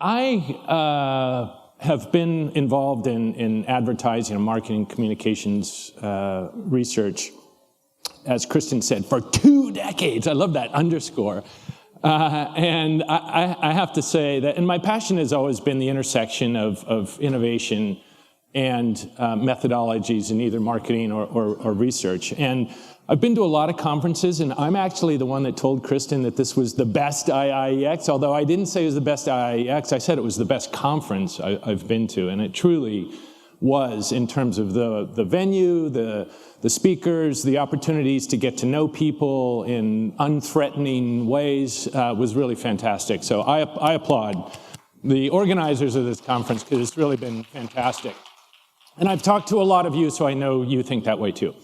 I have been involved in advertising and marketing communications research, as Kristen said, for 2 decades. I love that underscore. And I have to say that, and my passion has always been the intersection of innovation and methodologies in either marketing or research. And I've been to a lot of conferences, and I'm actually the one that told Kristen that this was the best IIeX, although I didn't say it was the best IIeX, I said it was the best conference I've been to, and it truly was in terms of the venue, the speakers, the opportunities to get to know people in unthreatening ways was really fantastic. So I applaud the organizers of this conference because it's really been fantastic. And I've talked to a lot of you, so I know you think that way too.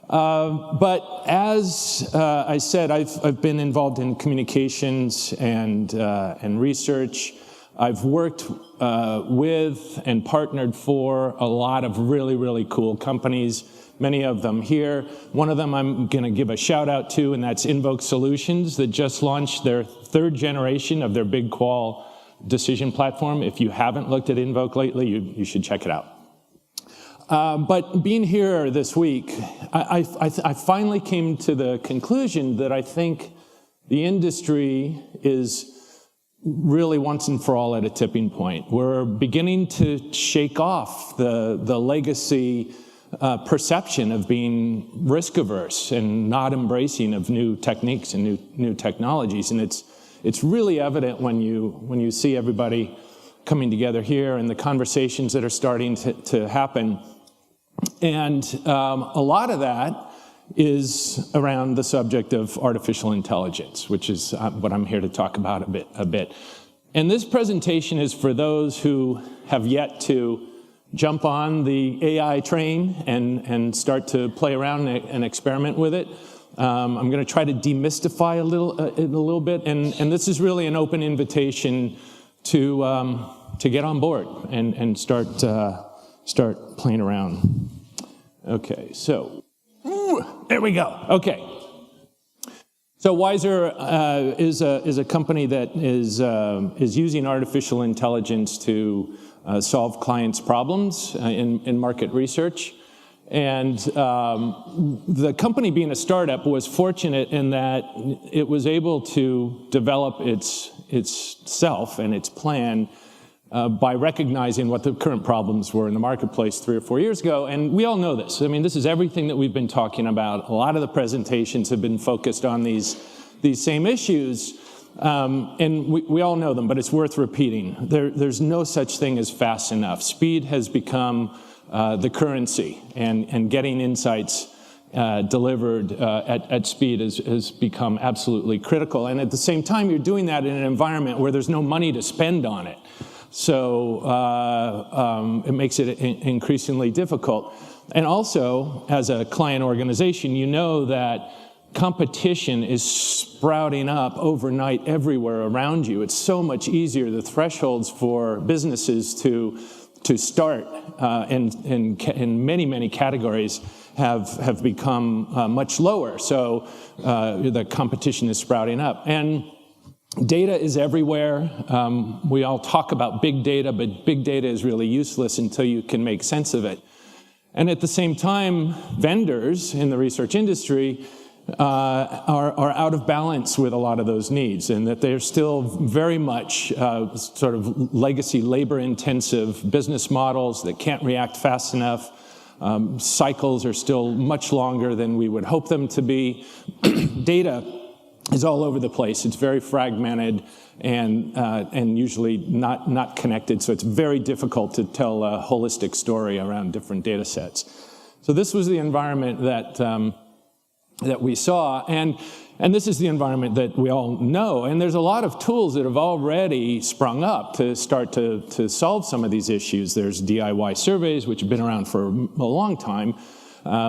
But as I said, I've been involved in communications and research. I've worked with and partnered for a lot of really, really cool companies, many of them here. One of them I'm going to give a shout out to, and that's Invoke Solutions, that just launched their 3rd generation of their Big Qual decision platform. If you haven't looked at Invoke lately, you should check it out. But being here this week, I finally came to the conclusion that I think the industry is really once and for all at a tipping point. We're beginning to shake off the legacy perception of being risk averse and not embracing of new techniques and new technologies. And it's really evident when you see everybody coming together here and the conversations that are starting to happen. And a lot of that is around the subject of artificial intelligence, which is what I'm here to talk about a bit. And this presentation is for those who have yet to jump on the AI train and start to play around and experiment with it. I'm going to try to demystify a little bit, and this is really an open invitation to get on board and start playing around. Okay, so there we go. Okay, so Wiser is a company that is using artificial intelligence to solve clients' problems in market research. And the company, being a startup, was fortunate in that it was able to develop its self and its plan by recognizing what the current problems were in the marketplace 3 or 4 years ago. And we all know this. I mean, this is everything that we've been talking about. A lot of the presentations have been focused on these same issues. And we all know them, but it's worth repeating. There's no such thing as fast enough. Speed has become the currency, and getting insights delivered at speed has become absolutely critical. And at the same time, you're doing that in an environment where there's no money to spend on it. So it makes it increasingly difficult. And also, as a client organization, you know that competition is sprouting up overnight everywhere around you. It's so much easier. The thresholds for businesses to start in many categories have become much lower. So the competition is sprouting up. And data is everywhere. We all talk about big data, but big data is really useless until you can make sense of it. And at the same time, vendors in the research industry are out of balance with a lot of those needs, and that they're still very much sort of legacy labor-intensive business models that can't react fast enough. Cycles are still much longer than we would hope them to be. Data is all over the place. It's very fragmented and usually not connected, so it's very difficult to tell a holistic story around different data sets. So this was the environment that we saw, and this is the environment that we all know. And there's a lot of tools that have already sprung up to start to solve some of these issues. There's DIY surveys, which have been around for a long time.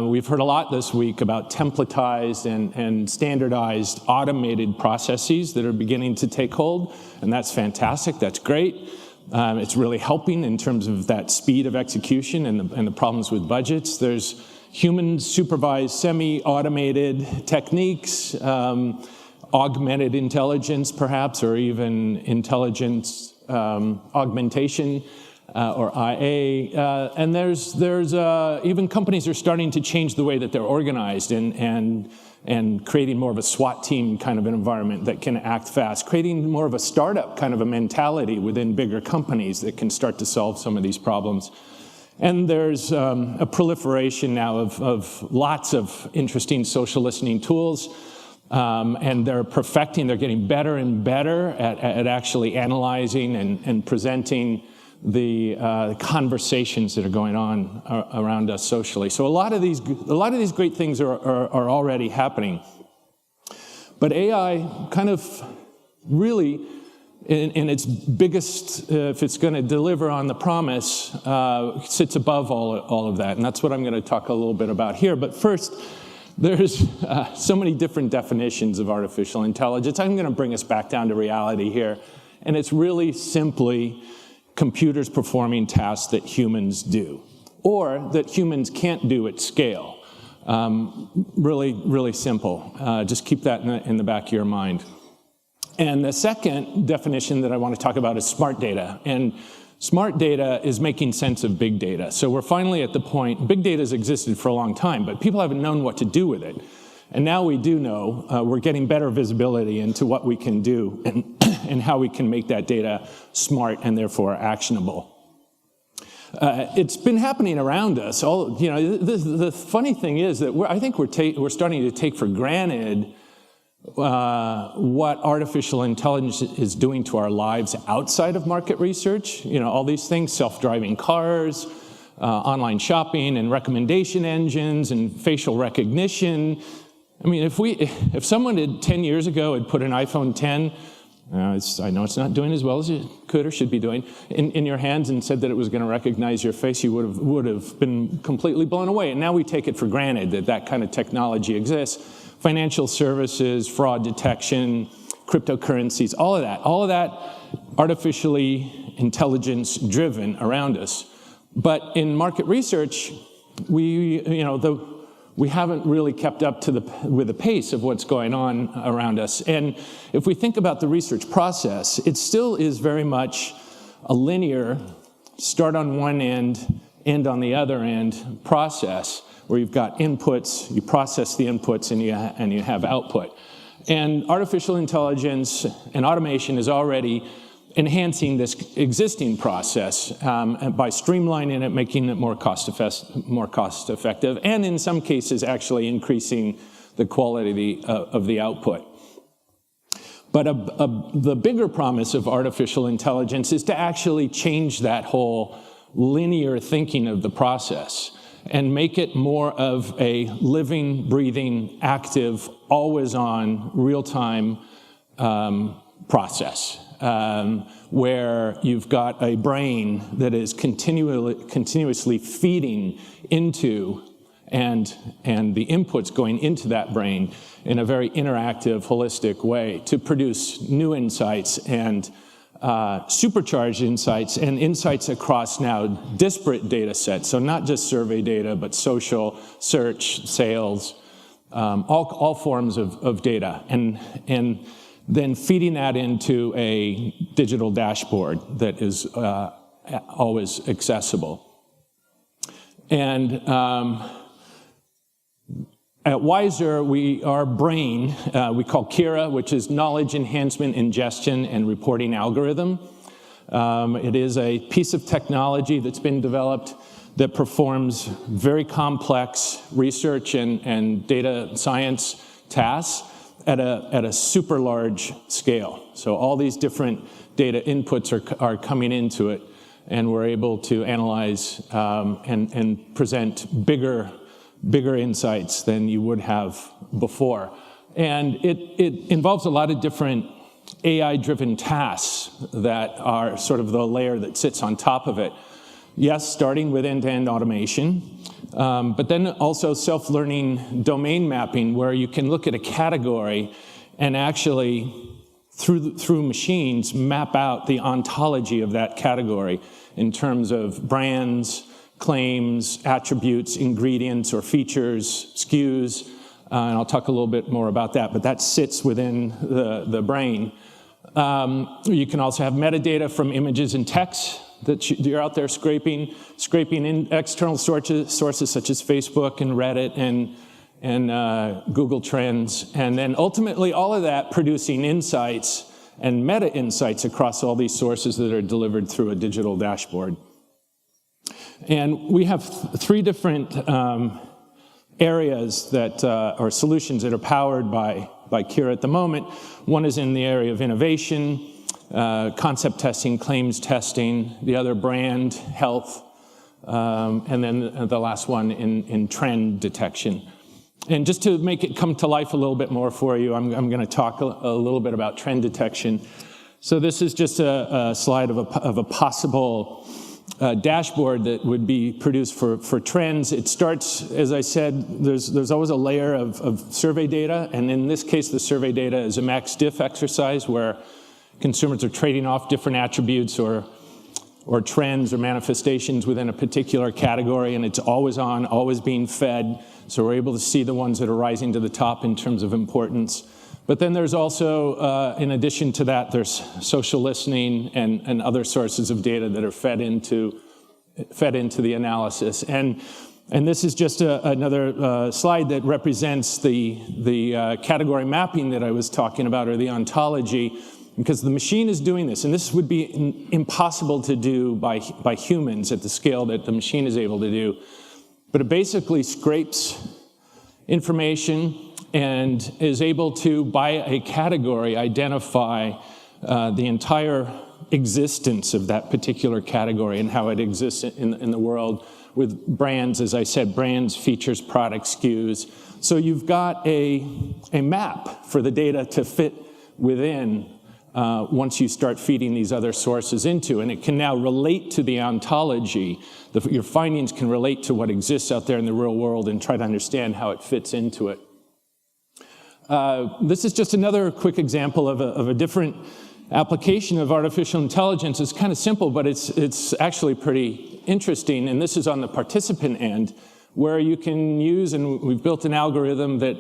We've heard a lot this week about templatized and standardized automated processes that are beginning to take hold, and that's fantastic. That's great. It's really helping in terms of that speed of execution and the problems with budgets. There's human-supervised, semi-automated techniques, augmented intelligence, perhaps, or even intelligence augmentation, or IA, and there's even companies are starting to change the way that they're organized and creating more of a SWAT team kind of an environment that can act fast, creating more of a startup kind of a mentality within bigger companies that can start to solve some of these problems. And there's a proliferation now of lots of interesting social listening tools, and they're getting better and better at actually analyzing and presenting the conversations that are going on around us socially. So a lot of these great things are already happening. But AI kind of really, in its biggest, if it's going to deliver on the promise, sits above all of that. And that's what I'm going to talk a little bit about here. But first, there's so many different definitions of artificial intelligence. I'm going to bring us back down to reality here. And it's really simply computers performing tasks that humans do, or that humans can't do at scale. Really, really simple. Just keep that in the back of your mind. And the second definition that I want to talk about is smart data. And smart data is making sense of big data. So we're finally at the point, big data has existed for a long time, but people haven't known what to do with it. And now we do know. We're getting better visibility into what we can do and how we can make that data smart and therefore actionable. It's been happening around us. The funny thing is that I think we're starting to take for granted what artificial intelligence is doing to our lives outside of market research. All these things, self-driving cars, online shopping and recommendation engines and facial recognition. I mean, if someone 10 years ago had put an iPhone 10, I know it's not doing as well as it could or should be doing, in your hands and said that it was going to recognize your face, you would have been completely blown away. And now we take it for granted that kind of technology exists. Financial services, fraud detection, cryptocurrencies, all of that artificially intelligence-driven around us. But in market research, we haven't really kept up with the pace of what's going on around us. And if we think about the research process, it still is very much a linear, start on one end, end on the other end process, where you've got inputs, you process the inputs, and you have output. And artificial intelligence and automation is already enhancing this existing process by streamlining it, making it more cost effective, and in some cases actually increasing the quality of the output. But the bigger promise of artificial intelligence is to actually change that whole linear thinking of the process and make it more of a living, breathing, active, always-on, real-time process. Where you've got a brain that is continuously feeding into and the inputs going into that brain in a very interactive, holistic way to produce new insights and supercharged insights and insights across now disparate data sets. So not just survey data, but social, search, sales, all forms of data. And then feeding that into a digital dashboard that is always accessible. And at Wiser, our brain, we call Kira, which is Knowledge Enhancement Ingestion and Reporting Algorithm. It is a piece of technology that's been developed that performs very complex research and data science tasks at a super large scale. So all these different data inputs are coming into it, and we're able to analyze and present bigger insights than you would have before. And it involves a lot of different AI-driven tasks that are sort of the layer that sits on top of it. Yes, starting with end-to-end automation, but then also self-learning domain mapping, where you can look at a category and actually, through machines, map out the ontology of that category in terms of brands, claims, attributes, ingredients or features, SKUs, and I'll talk a little bit more about that, but that sits within the brain. You can also have metadata from images and text that you're out there scraping in external sources such as Facebook and Reddit and Google Trends, and then ultimately all of that producing insights and meta insights across all these sources that are delivered through a digital dashboard. And we have three different areas that or solutions that are powered by Kira at the moment. One is in the area of innovation, concept testing, claims testing, the other brand health, and then the last one in trend detection. And just to make it come to life a little bit more for you, I'm going to talk a little bit about trend detection. So this is just a slide of a possible dashboard that would be produced for trends. It starts, as I said, there's always a layer of survey data, and in this case, the survey data is a max diff exercise where consumers are trading off different attributes or trends or manifestations within a particular category, and it's always on, always being fed. So we're able to see the ones that are rising to the top in terms of importance. But then there's also, in addition to that, there's social listening and other sources of data that are fed into the analysis. And this is just another slide that represents the category mapping that I was talking about, or the ontology, because the machine is doing this, and this would be impossible to do by humans at the scale that the machine is able to do. But it basically scrapes information and is able to, by a category, identify the entire existence of that particular category and how it exists in the world with brands, as I said, brands, features, products, SKUs. So you've got a map for the data to fit within once you start feeding these other sources into, and it can now relate to the ontology. Your findings can relate to what exists out there in the real world and try to understand how it fits into it. This is just another quick example of a different application of artificial intelligence. It's kind of simple, but it's actually pretty interesting, and this is on the participant end, where you can use, and we've built an algorithm that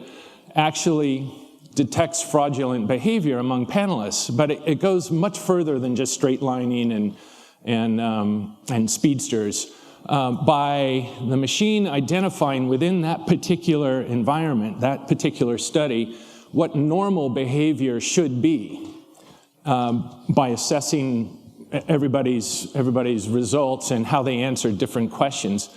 actually detects fraudulent behavior among panelists, but it goes much further than just straight lining and speedsters. By the machine identifying within that particular environment, that particular study, what normal behavior should be, by assessing everybody's results and how they answered different questions,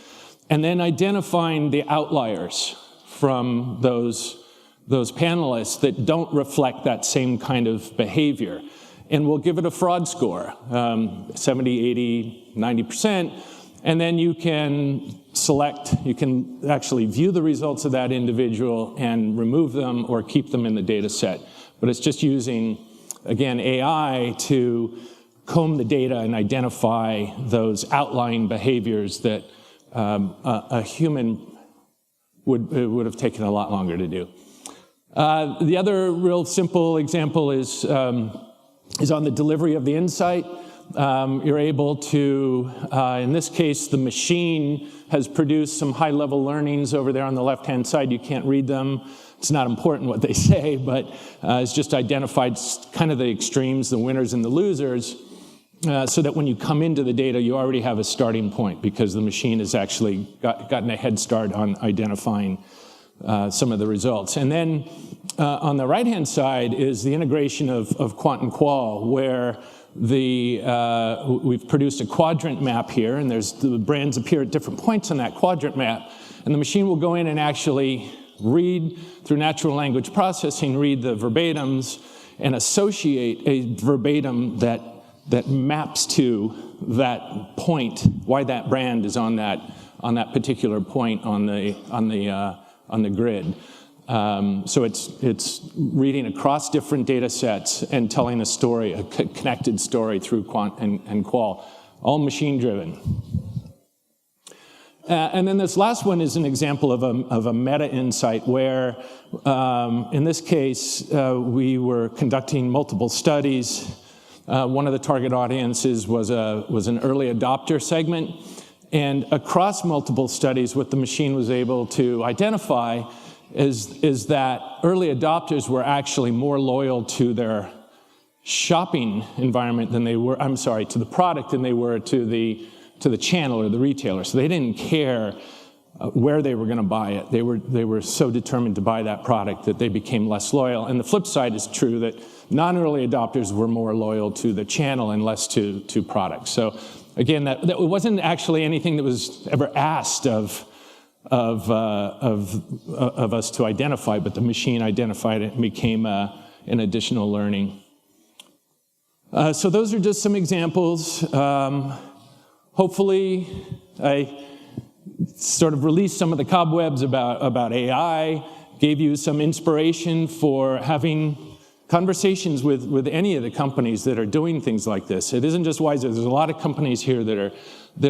and then identifying the outliers from those panelists that don't reflect that same kind of behavior. And we'll give it a fraud score, 70, 80, 90%, and then you can select, you can actually view the results of that individual and remove them or keep them in the data set. But it's just using, again, AI to comb the data and identify those outlying behaviors that a human would have taken a lot longer to do. The other real simple example is on the delivery of the insight. You're able to, in this case, the machine has produced some high-level learnings over there on the left-hand side. You can't read them. It's not important what they say, but it's just identified kind of the extremes, the winners and the losers, so that when you come into the data, you already have a starting point because the machine has actually gotten a head start on identifying some of the results. And then on the right-hand side is the integration of quant and qual, where we've produced a quadrant map here, and the brands appear at different points on that quadrant map, and the machine will go in and actually read, through natural language processing, read the verbatims and associate a verbatim that maps to that point, why that brand is on that particular point on the grid. So it's reading across different data sets and telling a story, a connected story through quant and qual, all machine driven. And then this last one is an example of a meta insight where, in this case, we were conducting multiple studies. One of the target audiences was an early adopter segment. And across multiple studies, what the machine was able to identify is that early adopters were actually more loyal to their shopping environment than they were, to the product than they were to the channel or the retailer. So they didn't care where they were going to buy it. They were so determined to buy that product that they became less loyal. And the flip side is true, that non-early adopters were more loyal to the channel and less to products. So again, that wasn't actually anything that was ever asked of us to identify, but the machine identified it and became an additional learning. So those are just some examples. Hopefully, I sort of released some of the cobwebs about AI, gave you some inspiration for having conversations with any of the companies that are doing things like this. It isn't just Wiser. There's a lot of companies here that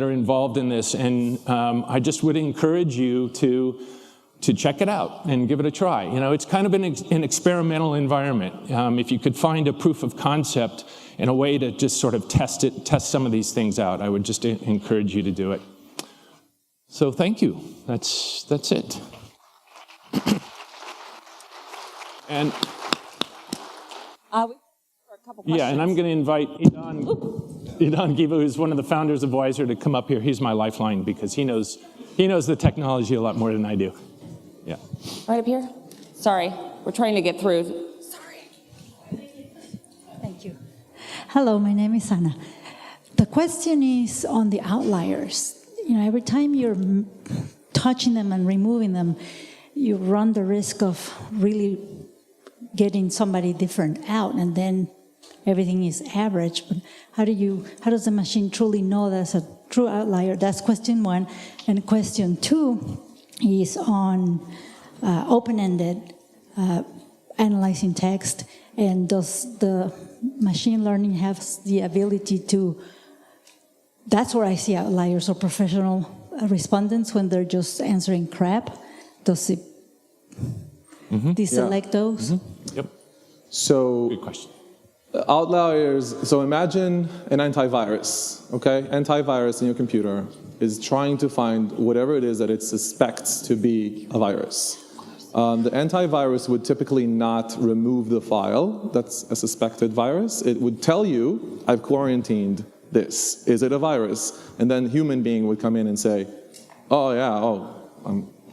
are involved in this, and I just would encourage you to check it out and give it a try. You know, it's kind of an experimental environment. If you could find a proof of concept and a way to just sort of test some of these things out, I would just encourage you to do it. So thank you. That's it. And for a couple questions. yeah, and I'm going to invite Idan Giva, who's one of the founders of Wiser, to come up here. He's my lifeline because he knows the technology a lot more than I do. Yeah. Right up here? Sorry, we're trying to get through. Sorry. Thank you. Hello, my name is Anna. The question is on the outliers. You know, every time you're touching them and removing them, you run the risk of really getting somebody different out, and then everything is average. But how does the machine truly know that's a true outlier? That's question one. And question two is on open-ended analyzing text. And does the machine learning have the ability to, that's where I see outliers or professional respondents when they're just answering crap. Does it deselect those? Yep. So, good question. Outliers, so imagine an antivirus, okay? Antivirus in your computer is trying to find whatever it is that it suspects to be a virus. The antivirus would typically not remove the file that's a suspected virus. It would tell you, I've quarantined this. Is it a virus? And then a human being would come in and say, oh yeah,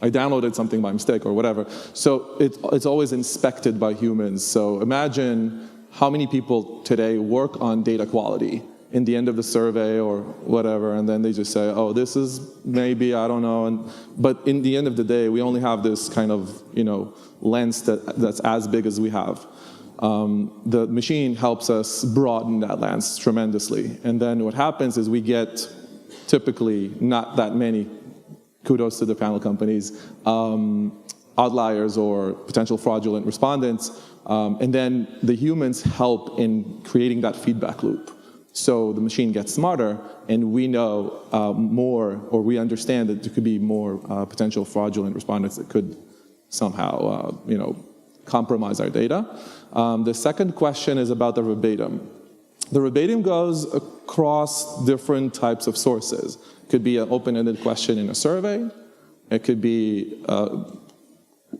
I downloaded something by mistake or whatever. So it's always inspected by humans. So imagine how many people today work on data quality in the end of the survey or whatever, and then they just say, oh, this is maybe, I don't know. But in the end of the day, we only have this kind of, lens that's as big as we have. The machine helps us broaden that lens tremendously. And then what happens is we get typically not that many, kudos to the panel companies, outliers or potential fraudulent respondents. And then the humans help in creating that feedback loop. So the machine gets smarter, and we know more, or we understand that there could be more potential fraudulent respondents that could somehow, compromise our data. The second question is about the verbatim. The verbatim goes across different types of sources. It could be an open-ended question in a survey. It could be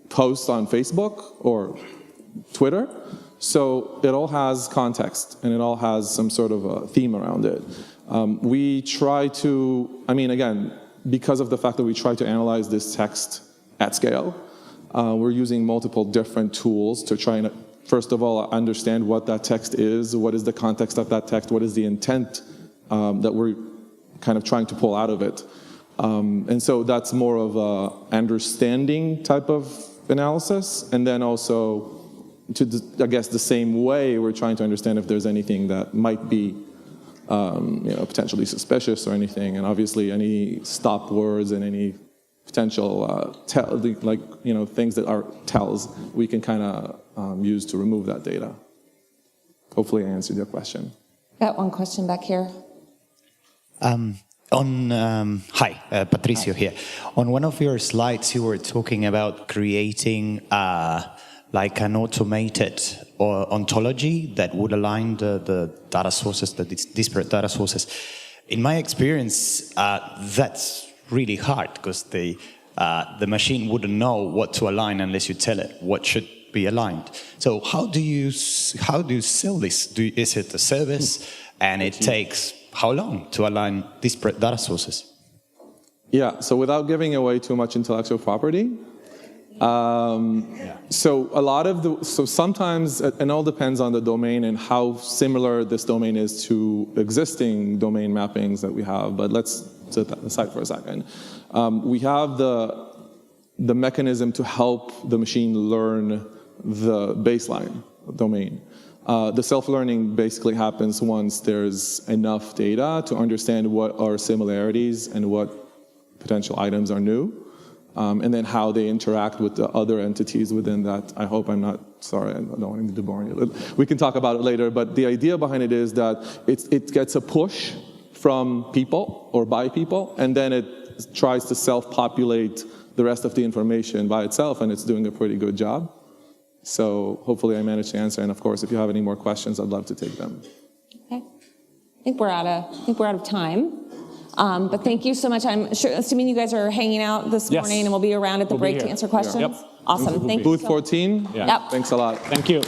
posts on Facebook or Twitter. So it all has context, and it all has some sort of a theme around it. We try to, again, because of the fact that we try to analyze this text at scale, we're using multiple different tools to try and, first of all, understand what that text is, what is the context of that text, what is the intent that we're kind of trying to pull out of it. And so that's more of a understanding type of analysis, and then also, I guess the same way, we're trying to understand if there's anything that might be potentially suspicious or anything, and obviously any stop words and any potential things that are tells, we can kind of use to remove that data. Hopefully I answered your question. Got one question back here. Hi, Patricio here. On one of your slides, you were talking about creating like an automated ontology that would align the data sources, the disparate data sources. In my experience, that's really hard because the machine wouldn't know what to align unless you tell it what should be aligned. So how do you sell this? Is it a service, and it takes how long to align disparate data sources? Yeah, so without giving away too much intellectual property, so sometimes it all depends on the domain and how similar this domain is to existing domain mappings that we have, but let's set that aside for a second. We have the mechanism to help the machine learn the baseline domain. The self-learning basically happens once there's enough data to understand what are similarities and what potential items are new, and then how they interact with the other entities within that. I hope I'm not, sorry, I don't want to be boring. We can talk about it later, but the idea behind it is that it gets a push from people or by people, and then it tries to self-populate the rest of the information by itself, and it's doing a pretty good job. So hopefully I managed to answer, and of course, if you have any more questions, I'd love to take them. Okay. I think we're out of time. But thank you so much. I'm sure, assuming you guys are hanging out this morning, and we'll be around at the break to answer questions. Yep. Awesome. Thank you. Booth 14? Yeah. Yep. Thanks a lot. Thank you.